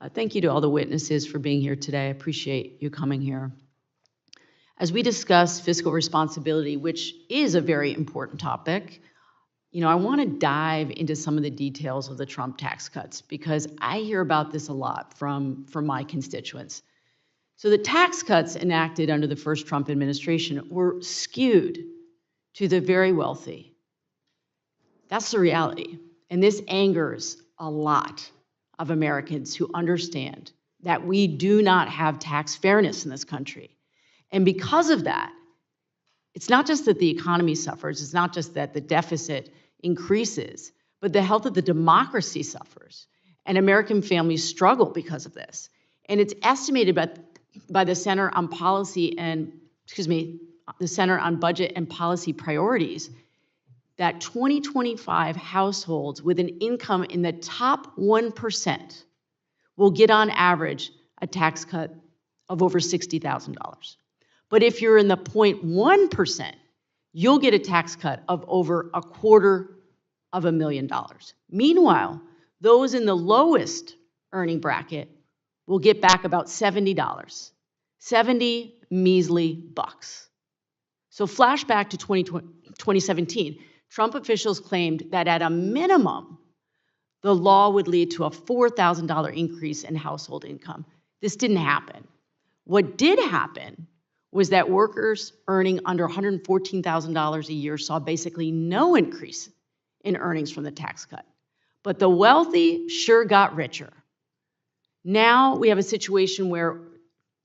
Thank you to all the witnesses for being here today. I appreciate you coming here. As we discuss fiscal responsibility, which is a very important topic, I want to dive into some of the details of the Trump tax cuts because I hear about this a lot from my constituents. So the tax cuts enacted under the first Trump administration were skewed to the very wealthy. That's the reality. And this angers a lot of Americans who understand that we do not have tax fairness in this country. And because of that, it's not just that the economy suffers, it's not just that the deficit increases, but the health of the democracy suffers. And American families struggle because of this. And it's estimated by the Center on the Center on Budget and Policy Priorities that 2025 households with an income in the top 1% will get on average a tax cut of over $60,000. But if you're in the 0.1%, you'll get a tax cut of over $250,000. Meanwhile, those in the lowest earning bracket will get back about $70, 70 measly bucks. So flashback to 2017, Trump officials claimed that at a minimum, the law would lead to a $4,000 increase in household income. This didn't happen. What did happen was that workers earning under $114,000 a year saw basically no increase in earnings from the tax cut. But the wealthy sure got richer. Now we have a situation where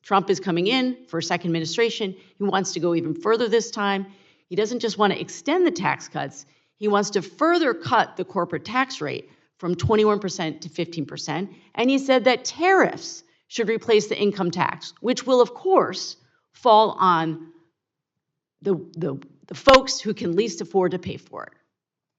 Trump is coming in for a second administration. He wants to go even further this time. He doesn't just want to extend the tax cuts, he wants to further cut the corporate tax rate from 21% to 15%. And he said that tariffs should replace the income tax, which will, of course, fall on the folks who can least afford to pay for it.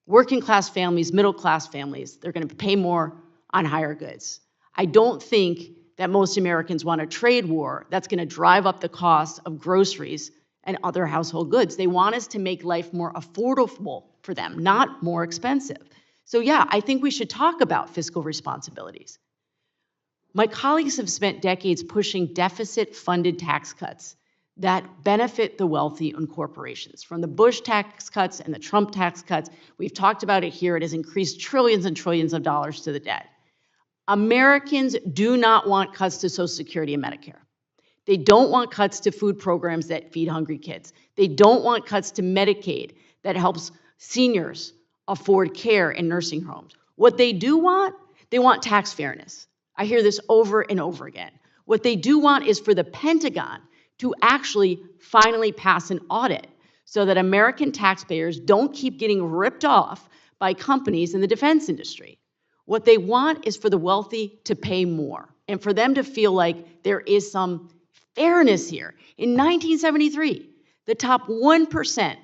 Working class families, middle class families, they're going to pay more on higher goods. I don't think that most Americans want a trade war that's going to drive up the cost of groceries and other household goods. They want us to make life more affordable for them, not more expensive. So yeah, I think we should talk about fiscal responsibilities. My colleagues have spent decades pushing deficit-funded tax cuts that benefit the wealthy and corporations. From the Bush tax cuts and the Trump tax cuts, we've talked about it here, it has increased trillions and trillions of dollars to the debt. Americans do not want cuts to Social Security and Medicare. They don't want cuts to food programs that feed hungry kids. They don't want cuts to Medicaid that helps seniors afford care in nursing homes. What they do want, they want tax fairness. I hear this over and over again. What they do want is for the Pentagon to actually finally pass an audit so that American taxpayers don't keep getting ripped off by companies in the defense industry. What they want is for the wealthy to pay more and for them to feel like there is some fairness here. In 1973, the top 1%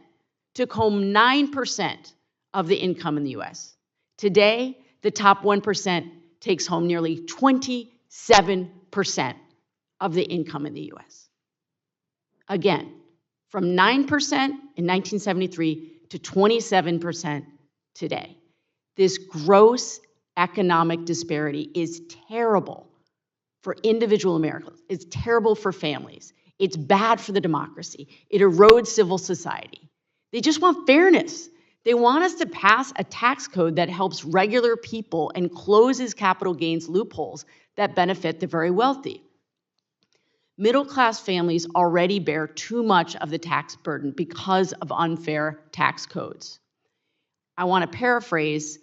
took home 9% of the income in the US. Today, the top 1% takes home nearly 27% of the income in the US. Again, from 9% in 1973 to 27% today. This gross economic disparity is terrible for individual Americans. It's terrible for families. It's bad for the democracy. It erodes civil society. They just want fairness. They want us to pass a tax code that helps regular people and closes capital gains loopholes that benefit the very wealthy. Middle-class families already bear too much of the tax burden because of unfair tax codes. I want to paraphrase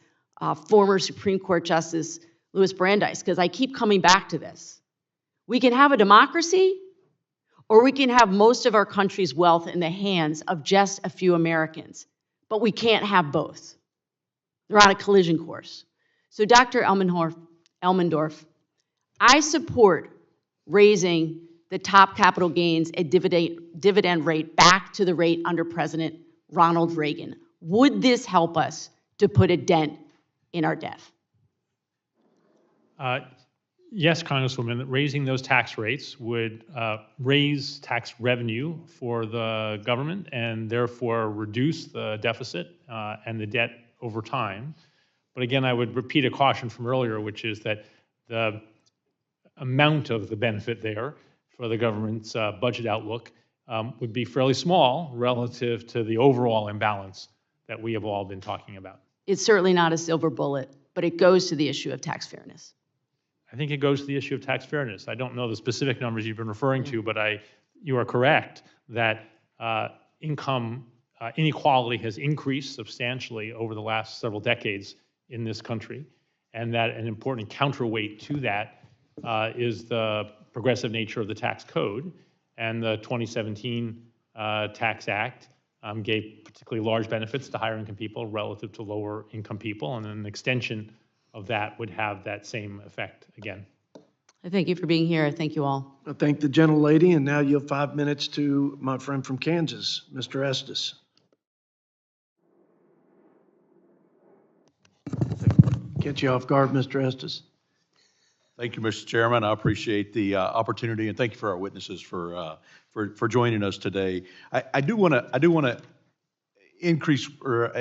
former Supreme Court Justice Louis Brandeis, because I keep coming back to this. We can have a democracy, or we can have most of our country's wealth in the hands of just a few Americans, but we can't have both. They're on a collision course. So Dr. Elmendorf, I support raising the top capital gains and dividend rate back to the rate under President Ronald Reagan. Would this help us to put a dent in our debt? Yes, Congresswoman, raising those tax rates would raise tax revenue for the government and therefore reduce the deficit and the debt over time. But again, I would repeat a caution from earlier, which is that the amount of the benefit there for the government's budget outlook would be fairly small relative to the overall imbalance that we have all been talking about. It's certainly not a silver bullet, but it goes to the issue of tax fairness. I think it goes to the issue of tax fairness. I don't know the specific numbers you've been referring to, but you are correct that income inequality has increased substantially over the last several decades in this country, and that an important counterweight to that is the progressive nature of the tax code. And the 2017 Tax Act gave particularly large benefits to higher income people relative to lower income people, and an extension of that would have that same effect again. I thank you for being here. I thank you all. I thank the gentlelady, and now you have 5 minutes to my friend from Kansas, Mr. Estes. Catch you off guard, Mr. Estes. Thank you, Mr. Chairman. I appreciate the opportunity, and thank you for our witnesses for joining us today. I do want to increase or